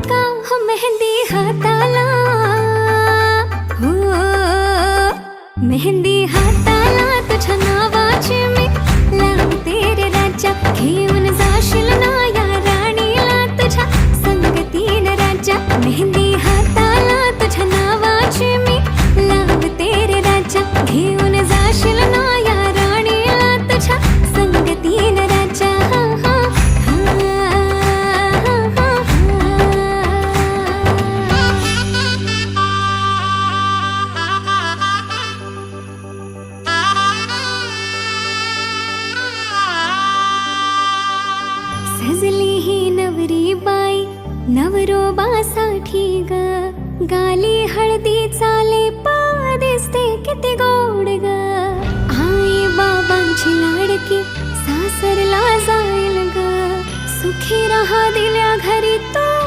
का हो मेहंदी हाताला, हो मेहंदी हाताला तुझ्या नावाची मी लावते रे राजा. घेऊन जाशील ना या राणीला तुझ्या संगतीन राजा. मेहंदी हाताला तुझ्या नावाची मी लावते रे राजा. घेऊन जाशील ना या राणीला तुझ्या संगतीन राजा. सजली ही नवरी बाई नवरोबासाठी ग. गाली हळदी चाले पा दिसते किती गोड ग. आई बाबांची लाडकी सासरला जाईल ग. सुखी राहा दिल्या घरी तो